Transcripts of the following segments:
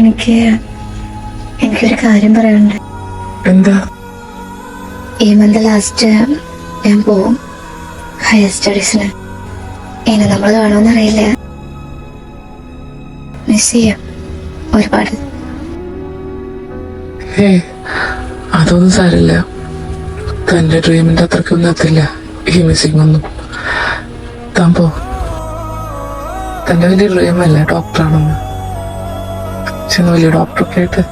എനിക്ക് എനിക്കൊരു കാര്യം പറയാനുണ്ട്. എന്താ? ഈ മന്ത് ലാസ്റ്റ് ഞാൻ പോവും ഹയർ സ്റ്റഡീസിന്. ഇനി നമ്മൾ കാണുമെന്നറിയില്ല. മിസ് ചെയ്യാം ഒരുപാട്. അതൊന്നും സാരില്ല. തന്റെ ഡ്രീമിന്റെ അത്രക്കൊന്നും എത്തില്ല ഈ മിസ്സിംഗ് ഒന്നും. താൻ പോ. തന്റെ വലിയ ഡ്രീമല്ല ഡോക്ടറാണെന്ന്. അച്ഛന് വലിയ ഡോക്ടറൊക്കെ ആയിട്ട്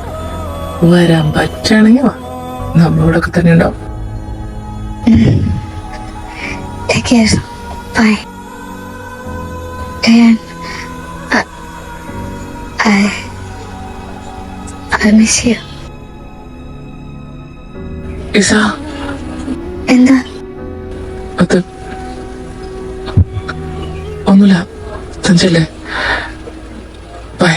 വരാൻ പറ്റുകയാണെങ്കിൽ വാ, നമ്മളിവിടൊക്കെ തന്നെ ഉണ്ടാവും. Take care. Bye. And I miss you. Isa, എന്താ? അത് ഒന്നുമില്ല. തഞ്ചല്ലേ. ബൈ.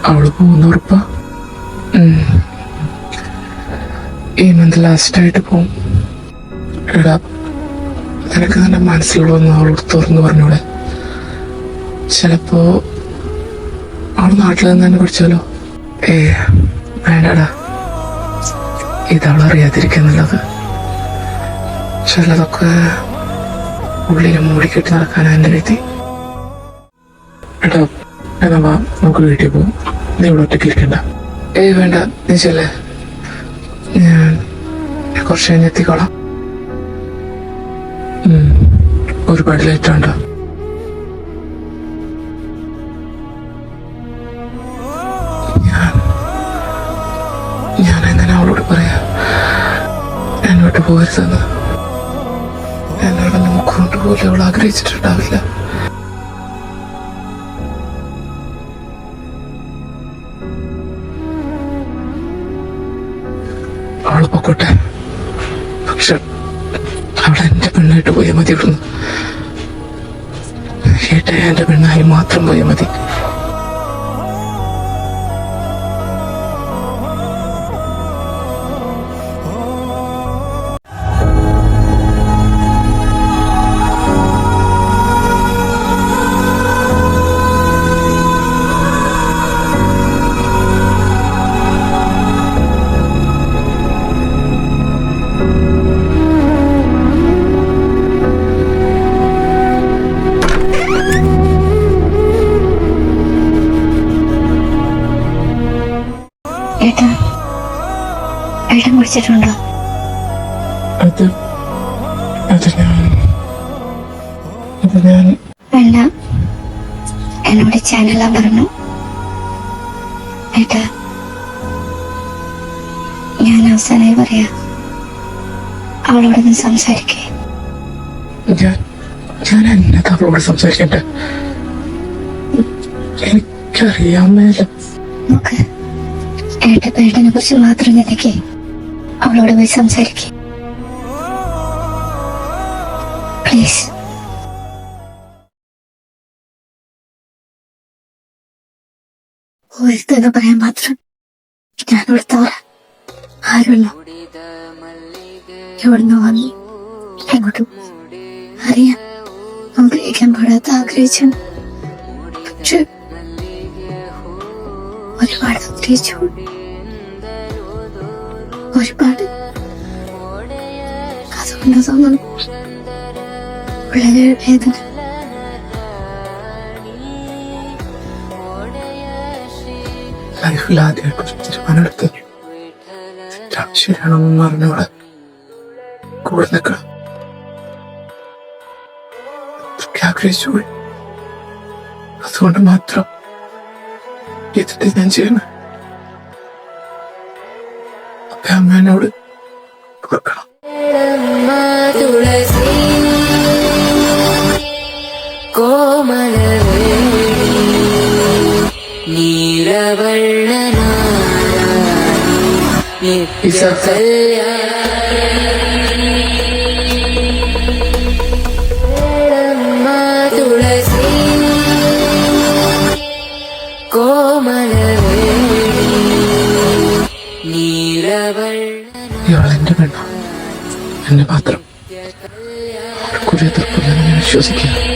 അവള് പോകുന്ന ഉറപ്പാ? ഈ മന്ത് ലാസ്റ്റായിട്ട് പോവും. എടാ, നിനക്ക് നിന്റെ മനസ്സിലുള്ളതൊന്നും അവളോട് തുറന്നു പറഞ്ഞൂടെ? ചിലപ്പോ അവൾ നാട്ടിൽ നിന്ന് തന്നെ പഠിച്ചാലോ? വേണ്ടടാ, ഇതവളറിയാതിരിക്കുന്നുള്ളത്. ചിലതൊക്കെ ഉള്ളിൽ മൂടിക്കെട്ടി നടക്കാനാ എൻ്റെ രീതി. എടാ, എന്നാ വാ, നമുക്ക് വീട്ടിൽ പോകും. നീ ഇവിടെ ഒറ്റയ്ക്ക് ഇരിക്കണ്ട. വേണ്ട, നീ ചെല്ലേ. ഞാൻ കുറച്ച് കഴിഞ്ഞ് എത്തിക്കോളാം. ഒരുപാട് ലേറ്റ് ആണ്ടോ? ഞാൻ എങ്ങനെ അവളോട് പറയാ എന്നോട്ട് പോകരുതെന്ന്? എന്നോട് നോക്കൊണ്ട് പോലും അവൾ ആഗ്രഹിച്ചിട്ടുണ്ടാവില്ല. അവള് പൊക്കോട്ടെ, പക്ഷെ അവൾ എന്റെ പെണ്ണായിട്ട് പോയാൽ മതി. ഇവിടുന്ന് എന്റെ പെണ്ണായി മാത്രം പോയാൽ മതി. ഏട്ടൻ കുടിച്ചിട്ടുണ്ടോ? വേണ്ട, എന്നോട് ചാനലാ പറഞ്ഞു. ഏട്ടാ, ഞാൻ അവസാനമായി പറയാ, അവളോടൊന്ന് സംസാരിക്കേ. ഞാൻ എന്നതാ അവളോട് സംസാരിക്കട്ടെ? എനിക്കറിയാമേല. നോക്ക്, ഏട്ടനെ കുറിച്ച് മാത്രം നിനക്കേ അവളോട് പോയി സംസാരിക്കേ പ്ലീസ്. പോയിരുത്തെന്ന് പറയാൻ മാത്രം ഞാനിവിടെ തവറ ആരുമില്ല. എവിടുന്ന് വന്നു എങ്ങോട്ടും അറിയാം. ആഗ്രഹിക്കാൻ പാടാത്ത ആഗ്രഹിച്ചു, പക്ഷെ ഒരുപാട് ആഗ്രഹിച്ചു, ഒരുപാട്. അതുകൊണ്ട് തോന്നുന്നു ഉള്ളിലെ വേദന. ലൈഫിൽ ആദ്യമായിട്ട് തീരുമാനമെടുത്ത് ശരിയാണെന്ന് പറഞ്ഞവിടെ കൂടെ നിൽക്കണം. ആഗ്രഹിച്ചു പോയി. അതുകൊണ്ട് മാത്രം ഇതിട്ട് ഞാൻ ചെയ്യണം. അപ്പൊ അമ്മേനോട് കൊടുക്കണം. ഇയാളെന്റെ പെണ്ണ, എന്റെ പാത്രം. എതിർപ്പില്ലെന്ന് ഞാൻ വിശ്വസിക്കുക.